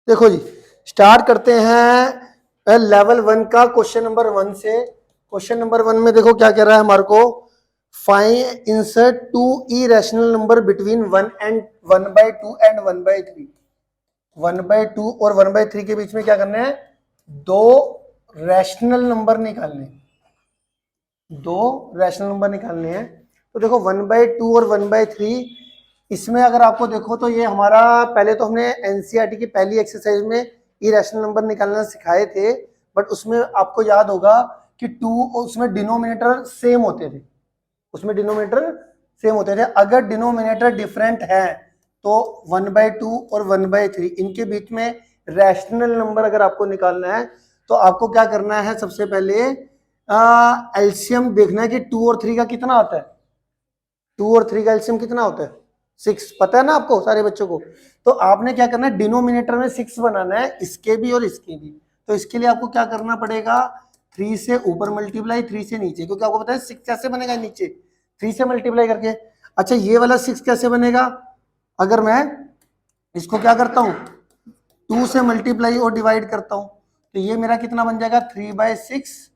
देखो जी, स्टार्ट करते हैं लेवल 1 का क्वेश्चन नंबर 1 से। क्वेश्चन नंबर 1 में देखो क्या कह रहा है हमारे को, find insert two irrational number between 1/2 and 1/3। 1/2 और 1/3 के बीच में क्या करना है, दो रैशनल नंबर निकालने, दो रैशनल नंबर निकालने हैं। तो देखो 1/2 और 1/3, इसमें अगर आपको देखो तो ये हमारा, पहले तो हमने एनसीईआरटी की पहली एक्सरसाइज में इरेशनल नंबर निकालना सिखाए थे, बट उसमें आपको याद होगा कि टू, उसमें डिनोमिनेटर सेम होते थे, उसमें डिनोमिनेटर सेम होते थे। अगर डिनोमिनेटर डिफरेंट है तो 1/2 और 1/3 इनके बीच में रैशनल नंबर अगर आपको निकालना है तो आपको क्या करना है, सबसे पहले एलसीएम देखना है कि 2 और 3 का कितना आता है। 2 और 3 का एलसीएम कितना होता है, 6, पता है ना आपको सारे बच्चों को। तो आपने क्या करना है, डिनोमिनेटर में 6 बनाना है, इसके भी और इसके भी। तो इसके लिए आपको क्या करना पड़ेगा, 3 से ऊपर मल्टीप्लाई 3 से नीचे, क्योंकि आपको पता है 6 कैसे बनेगा, नीचे 3 से मल्टीप्लाई करके। अच्छा, ये वाला 6 कैसे बनेगा, अगर मैं इसको क्या करता हूं, 2 से मल्टीप्लाई और डिवाइड करता हूं, तो ये मेरा कितना बन जाएगा 3/6,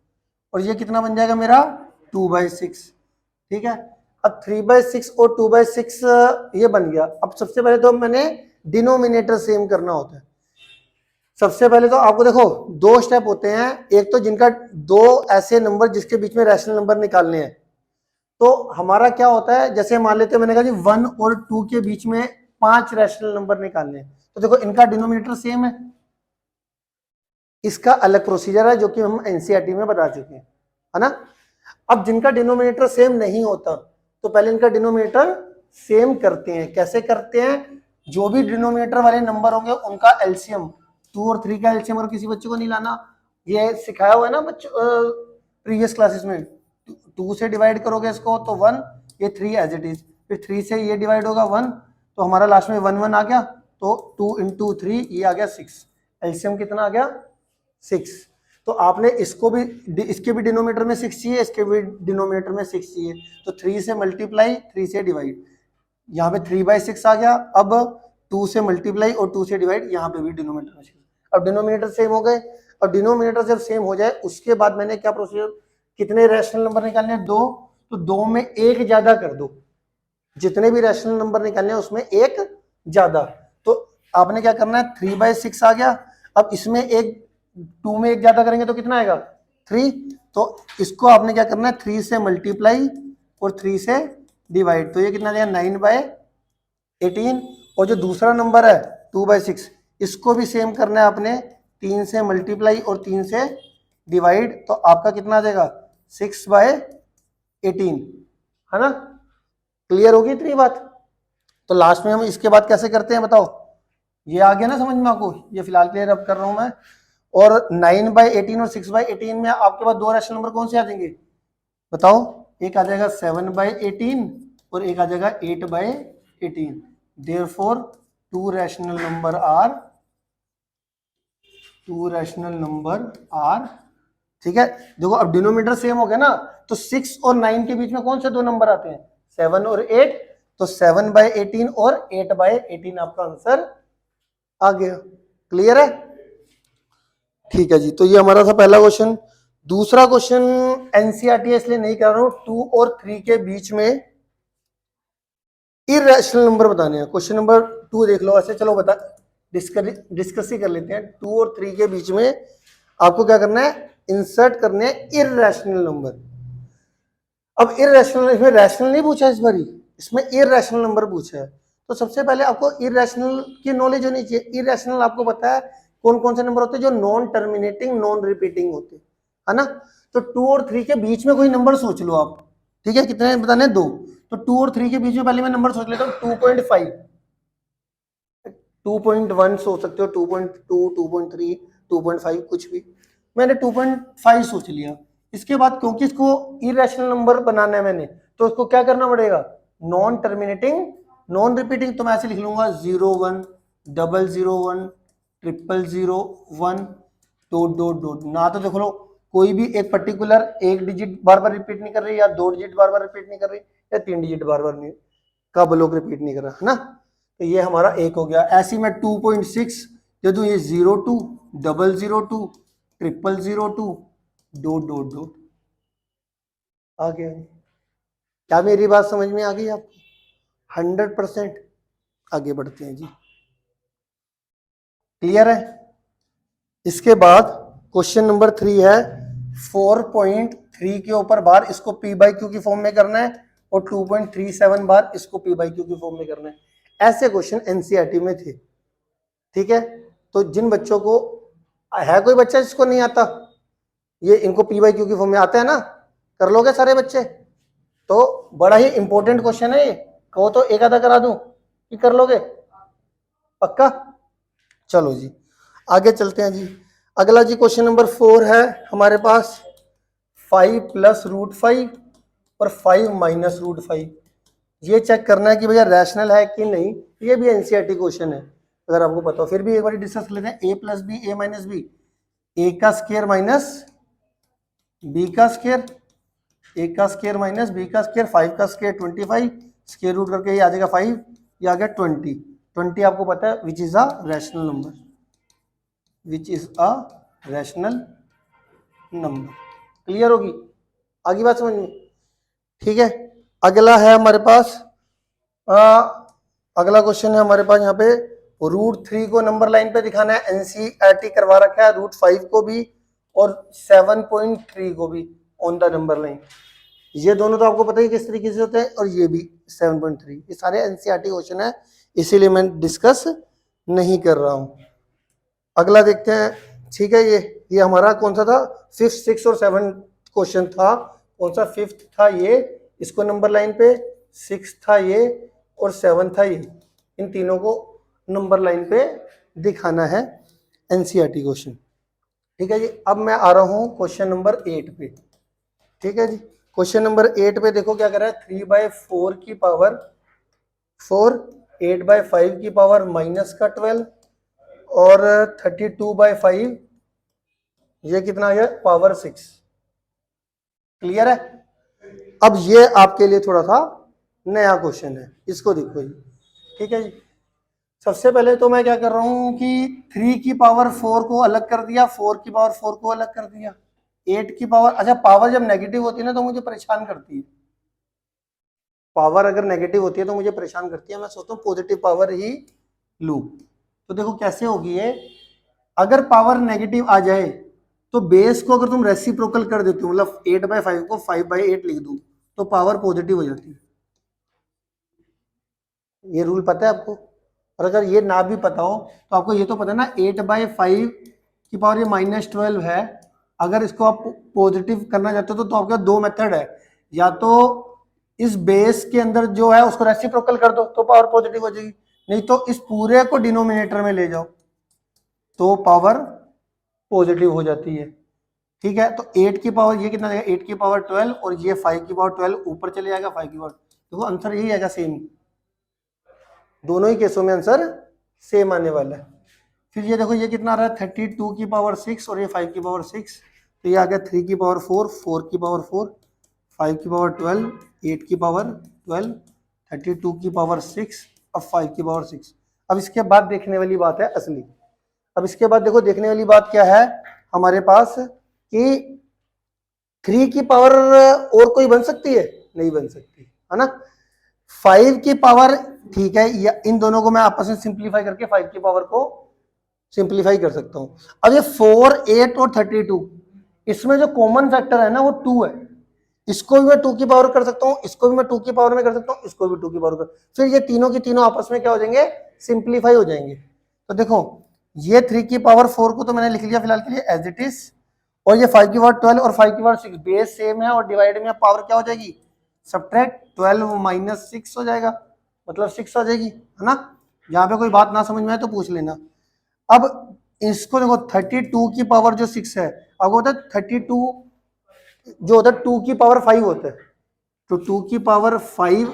और ये कितना बन जाएगा मेरा 2/6। ठीक है, अब 3/6 और 2/6 ये बन गया। अब सबसे पहले तो मैंने डिनोमिनेटर सेम करना होता है। सबसे पहले तो आपको देखो दो स्टेप होते हैं, एक तो जिनका दो ऐसे नंबर जिसके बीच में रैशनल नंबर निकालने हैं। तो हमारा क्या होता है, जैसे मान लेते हैं मैंने कहा जी 1 और 2 के बीच में 5 रैशनल नंबर निकालने हैं, तो देखो इनका डिनोमिनेटर सेम है, इसका अलग प्रोसीजर है जो कि हम एनसीईआरटी में बता चुके हैं, है ना। अब जिनका डिनोमिनेटर सेम नहीं होता तो पहले इनका डिनोमिनेटर सेम करते हैं। कैसे करते हैं, जो भी डिनोमिनेटर वाले नंबर होंगे उनका एलसीएम, 2 और 3 का एलसीएम, और किसी बच्चे को नहीं लाना, ये सिखाया हुआ है ना बच्चों प्रीवियस क्लासेस में। 2 से डिवाइड करोगे इसको तो 1, ये 3 एज इट इज, फिर 3 से ये डिवाइड होगा 1, तो हमारा लास्ट में 1 1 आ गया, तो 2 × 3 ये आ गया 6, एलसीएम कितना आ गया 6। तो आपने इसको भी, इसके भी डिनोमिनेटर में 6 चाहिए, इसके भी डिनोमिनेटर में 6 चाहिए, तो 3 से मल्टीप्लाई 3 से डिवाइड, यहाँ पे 3/6 आ गया। अब 2 से मल्टीप्लाई और 2 से डिवाइड, यहाँ पे भी डिनोमिनेटर में 6। अब डिनोमिनेटर सेम हो गए। अब डिनोमिनेटर जब सेम हो जाए उसके बाद मैंने क्या प्रोसीजर, कितने रैशनल नंबर निकालने हैं, 2, तो 2 में एक ज्यादा कर दो, जितने भी रैशनल नंबर निकालने हैं उसमें एक ज्यादा। तो आपने क्या करना है, 3/6 आ गया। अब इसमें एक, 2 में एक ज्यादा करेंगे तो कितना आएगा 3, तो इसको आपने क्या करना है, 3 से मल्टीप्लाई और 3 से डिवाइड, तो ये कितना दिया 9/18। और जो दूसरा नंबर है 2/6, इसको भी सेम करना है आपने, 3 से मल्टीप्लाई और 3 से डिवाइड, तो आपका कितना आ जाएगा 6/18, है ना। क्लियर होगी इतनी बात। तो लास्ट में हम इसके बाद कैसे करते हैं बताओ, ये आ गया ना समझ में आपको, ये फिलहाल क्लियर अब कर रहा हूं मैं। और 9/18 और 6/18 में आपके पास दो रैशनल नंबर कौन से आ जाएंगे बताओ, एक आ जाएगा 7/18 और एक आ जाएगा 8/18। Therefore two rational number are, ठीक है। देखो अब डिनोमिनेटर सेम हो गया ना, तो 6 और 9 के बीच में कौन से दो नंबर आते हैं, 7 और 8, तो 7/18 और 8/18 आपका आंसर आ गया। क्लियर है, ठीक है जी। तो ये हमारा था पहला क्वेश्चन। दूसरा क्वेश्चन एनसीईआरटी इसलिए नहीं कर रहा हूं, 2 और 3 के बीच में इरेशनल नंबर बताने हैं। क्वेश्चन नंबर 2 देख लो, ऐसे चलो बता, डिस्कस ही कर लेते हैं। 2 और 3 के बीच में आपको क्या करना है, इंसर्ट करने हैं इरेशनल नंबर। अब इरेशनल, इसमें रैशनल नहीं पूछा इस बारी, इसमें इरेशनल नंबर पूछा है। तो सबसे पहले आपको इरेशनल की नॉलेज होनी चाहिए। इरेशनल आपको पता है कौन कौन से नंबर होते हैं, जो नॉन टर्मिनेटिंग नॉन रिपीटिंग होते हैं, है ना। तो 2 और 3 के बीच में कोई नंबर सोच लो आप, ठीक है, कितने बताने, 2। तो 2 और 3 के बीच में पहले मैं नंबर सोच लेता हूँ, 2.5, 2.1 सोच सकते हो, 2.2, 2.3, 2.5, कुछ भी। मैंने 2.5 सोच लिया। इसके बाद क्योंकि इसको इरेशनल नंबर बनाना है मैंने, तो इसको क्या करना पड़ेगा, नॉन टर्मिनेटिंग नॉन रिपीटिंग। तो मैं ऐसे लिख लूंगा 0 1 001 000 1 डॉट डॉट डॉट। ना तो देखो लो कोई भी एक पर्टिकुलर एक डिजिट बार बार रिपीट नहीं कर रही, या 2 डिजिट बार बार रिपीट नहीं कर रही, या 3 डिजिट बार बार का ब्लॉक रिपीट नहीं कर रहा, है ना। तो ये हमारा एक हो गया। ऐसी मैं 2.6 दे दूं ये 02 002 000 डॉट डॉट डॉट आ गया। क्या मेरी बात समझ में आ गई आपको? 100%। आगे बढ़ते हैं जी, क्लियर है। इसके बाद क्वेश्चन नंबर 3 है 4.3 के ऊपर बार इसको पी बाई क्यू की फॉर्म में करना है और 2.37 बार इसको पी बाई क्यू की फॉर्म में करना है। ऐसे क्वेश्चन एनसीईआरटी में थे, ठीक है। तो जिन बच्चों को है, कोई बच्चा जिसको नहीं आता, ये इनको पी बाई क्यू की फॉर्म में आता है ना, कर लोगे सारे बच्चे? तो बड़ा ही इंपॉर्टेंट क्वेश्चन है ये, कहो तो एक आधा करा दूं कि कर लोगे पक्का? चलो जी आगे चलते हैं जी। अगला जी क्वेश्चन नंबर 4 है हमारे पास 5 प्लस रूट 5 और 5 माइनस रूट 5। ये चेक करना है कि भैया रैशनल है कि नहीं। ये भी एनसीईआरटी क्वेश्चन है, अगर आपको पता हो। फिर भी एक बार डिस्कस कर लेते हैं। ए प्लस बी ए माइनस बी, ए का स्क्वायर माइनस बी का स्क्वायर, ए का स्क्वायर माइनस बी का स्क्वायर, 5 का स्क्वायर 25, स्क्वायर रूट करके ये आ जाएगा 5, ये आ गया 20। 20 आपको पता है which is a rational number, which is a rational number. Clear होगी आगे बात समझ में? ठीक है। अगला है हमारे पास अगला क्वेश्चन है हमारे पास यहाँ पे √3 को नंबर लाइन पे दिखाना है। एनसीईआरटी करवा रखा है √5 को भी और 7.3 को भी ऑन द नंबर लाइन। ये दोनों तो आपको पता ही किस तरीके से होते हैं, और ये भी 7.3। ये सारे एनसीईआरटी क्वेश्चन है, इसीलिए मैं डिस्कस नहीं कर रहा हूं। अगला देखते हैं, ठीक है। ये हमारा कौन सा था? 5th 6th और 7th क्वेश्चन था। कौन सा? 5th था ये, इसको नंबर लाइन पे, 6th था ये और 7th था ये। इन तीनों को नंबर लाइन पे दिखाना है एनसीईआरटी क्वेश्चन, ठीक है जी। अब मैं आ रहा हूं क्वेश्चन नंबर 8 पे, ठीक है जी। क्वेश्चन नंबर 8 पे देखो क्या कर रहा है। 3/4 की पावर 4, 8/5 की पावर माइनस का 12 और 32/5, ये कितना आ गया? पावर 6। क्लियर है। अब ये आपके लिए थोड़ा सा नया क्वेश्चन है, इसको देखो जी, ठीक है जी। सबसे पहले तो मैं क्या कर रहा हूं कि 3 की पावर 4 को अलग कर दिया, 4 की पावर 4 को अलग कर दिया, 8 की पावर, अच्छा पावर जब नेगेटिव होती है ना तो मुझे परेशान करती है। पावर अगर नेगेटिव होती है तो मुझे परेशान करती है, मैं सोचता हूँ पॉजिटिव पावर ही लूं। तो देखो कैसे होगी ये। अगर पावर नेगेटिव आ जाए तो बेस को अगर तुम रेसिप्रोकल कर देते हो, मतलब 8/5 को 5/8 लिख दूं तो पावर पॉजिटिव हो जाती है। ये रूल पता है आपको? और अगर ये ना भी पता हो तो आपको ये तो पता है ना, 8/5 की पावर ये -12 है। अगर इसको आप पॉजिटिव करना चाहते हो तो आपका दो मेथड है। या तो इस बेस के अंदर जो है उसको रेसिप्रोकल कर दो तो पावर पॉजिटिव हो जाएगी, नहीं तो इस पूरे को डिनोमिनेटर में ले जाओ तो पावर पॉजिटिव हो जाती है, ठीक है। तो 8 की पावर ये कितना जाएगा? 8 की पावर 12 और ये 5 की पावर 12 ऊपर चले जाएगा, 5 की पावर। देखो आंसर यही आएगा सेम, दोनों ही केसों में आंसर सेम आने वाला है। फिर ये देखो ये कितना आ रहा है? 32 की पावर 6 और ये 5 की पावर 6, तो ये आ गया 3 की पावर 4, 4 की पावर 4, 5 की पावर 12, 8 की पावर 12, 32 की पावर 6, अब 5 की पावर 6। अब इसके बाद देखने वाली बात है असली। अब इसके बाद देखो देखने वाली बात क्या है हमारे पास कि 3 की पावर और कोई बन सकती है? नहीं बन सकती, है ना। 5 की पावर, ठीक है, या इन दोनों को मैं आपस में सिंप्लीफाई करके 5 की पावर को सिंप्लीफाई कर सकता हूं। अब ये 4, 8 और 32, इसमें जो कॉमन फैक्टर है ना वो 2 है। इसको भी मैं 2 की पावर कर सकता हूं, इसको भी मैं 2 की पावर में कर सकता हूं, इसको भी 2 की पावर कर, फिर ये तीनों की तीनों आपस में क्या हो जाएंगे? सिंप्लीफाई हो जाएंगे। तो देखो ये 3 की पावर 4 को तो मैंने लिख लिया फिलहाल के लिए एज इट इज, और ये 5 की पावर 12 और 5 की पावर 6 बेस सेम है और डिवाइड में पावर क्या हो जाएगी? सब्ट्रैक्ट 12 - 6 हो जाएगा, मतलब 6 आ जाएगी, है ना। यहाँ पे कोई बात ना समझ में आए तो पूछ लेना। अब इसको देखो 32 की पावर जो 6 है, अब होता है 32 जो होता है 2 की पावर 5 होता है, तो 2 की पावर 5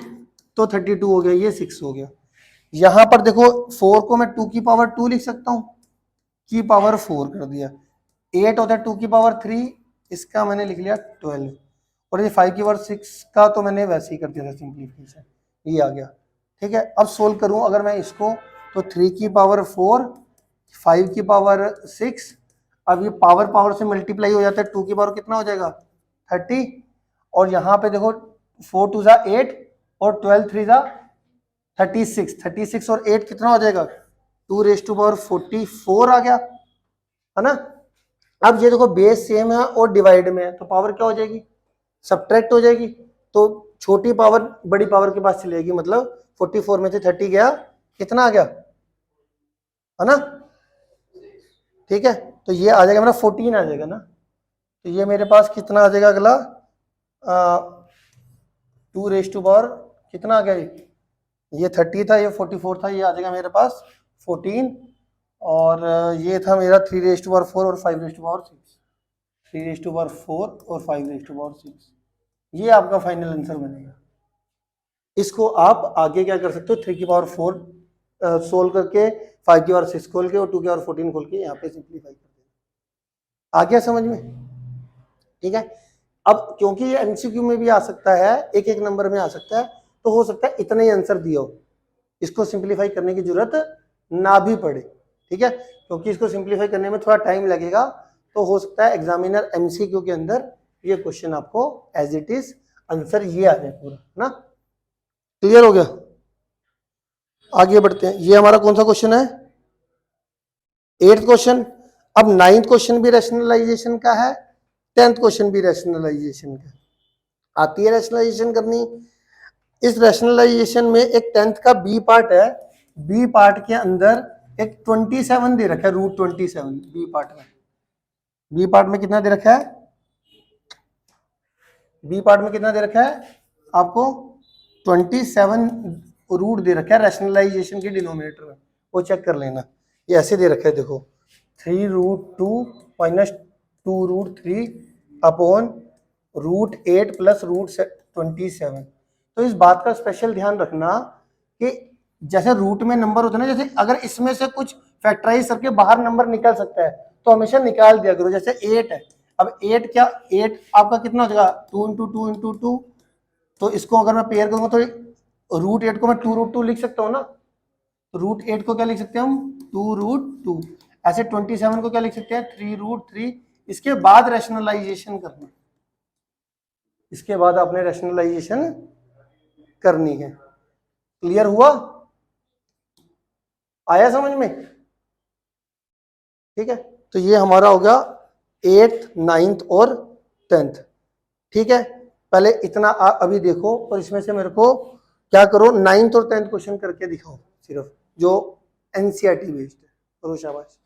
तो 32 हो गया, ये 6 हो गया। यहां पर देखो 4 को मैं 2 की पावर 2 लिख सकता हूं, की पावर 4 कर दिया। 8 होता है 2 की पावर 3, इसका मैंने लिख लिया 12, और ये 5 की पावर 6 का तो मैंने वैसे ही कर दिया था सिंप्लीफिकेशन, ये आ गया, ठीक है। अब सोल्व करूं अगर मैं इसको, तो 3 की पावर 4 5 की पावर 6, अब ये पावर से मल्टीप्लाई हो जाता है, 2 की पावर कितना हो जाएगा 30, और यहाँ पे देखो 4 2 जा 8 और 12 3 जा 36, 36 और 8 कितना हो जाएगा 2 रेज टू पावर 44 आ गया, है ना। अब ये देखो बेस सेम है और डिवाइड में है, तो पावर क्या हो जाएगी सब्ट्रैक्ट हो जाएगी, तो छोटी पावर बड़ी पावर के पास चली जाएगी, मतलब 44 में से 30 गया, कितना आ गया, है ना। ठीक है, तो ये आ जाएगा मेरा 14 आ जाएगा ना, तो ये मेरे पास कितना आ जाएगा अगला 2 रेज टू पावर कितना आ गया, ये 30 था, ये 44 था, ये आ जाएगा मेरे पास 14, और ये था मेरा 3 रेज टू पावर 4 और 5 raise to power 6, 3 raise to power 4 और 5 रेज टू पावर 6, ये आपका फाइनल आंसर बनेगा। इसको आप आगे क्या कर सकते हो, 3 की पावर 4 सोल्व करके, 5 की पावर 6 खोल के और 2 की पावर 14 खोल के यहाँ पे सिंप्लीफाई कर देना। आ गया समझ में? ठीक है, अब क्योंकि ये एमसीक्यू में भी आ सकता है, एक एक नंबर में आ सकता है, तो हो सकता है इतना ही आंसर दिया हो, इसको सिंप्लीफाई करने की जरूरत ना भी पड़े। ठीक है, क्योंकि इसको सिंप्लीफाई करने में थोड़ा टाइम लगेगा, तो हो सकता है एग्जामिनर एमसीक्यू के अंदर ये क्वेश्चन आपको एज इट इज आंसर ये आ जाए पूरा ना। क्लियर हो गया? आगे बढ़ते हैं, ये हमारा कौन सा क्वेश्चन है 8th क्वेश्चन। अब 9th क्वेश्चन भी रैशनलाइजेशन का है, 10th क्वेश्चन भी रैशनलाइजेशन का। आती है रैशनलाइजेशन करनी। इस रैशनलाइजेशन में एक 10th का बी पार्ट है, बी पार्ट के अंदर एक 27 दे रखा है, रूट 27 बी पार्ट में। बी पार्ट में कितना दे रखा है, बी पार्ट में कितना दे रखा है आपको 27 रूट दे रखा है रैशनलाइजेशन के डिनोमिनेटर में, वो चेक कर लेना। ये ऐसे दे रखा है देखो, 3 root 2 minus 2 root 3 upon root 8 plus root 27। तो इस बात का स्पेशल ध्यान रखना कि जैसे रूट में नंबर होता है ना, जैसे अगर इसमें से कुछ फैक्टराइज करके बाहर नंबर निकल सकता है तो हमेशा निकाल दिया करो। जैसे 8 है, अब 8 क्या 8 आपका कितना हो जाएगा 2 इंटू 2 इंटू 2, तो इसको अगर मैं पेयर करूंगा तो रूट 8 को मैं 2 रूट 2 लिख सकता हूँ ना, तो रूट 8 को क्या लिख सकते हैं हम 2 रूट 2। ऐसे 27 को क्या लिख सकते हैं 3 रूट 3। इसके बाद रैशनलाइजेशन करना, इसके बाद आपने रैशनलाइजेशन करनी है। क्लियर हुआ? आया समझ में? ठीक है, तो ये हमारा हो गया 8th 9th और 10th। ठीक है, पहले इतना अभी देखो, और इसमें से मेरे को क्या करो 9th और 10th क्वेश्चन करके दिखाओ, सिर्फ जो एनसीईआरटी बेस्ड है। करो शाबाश।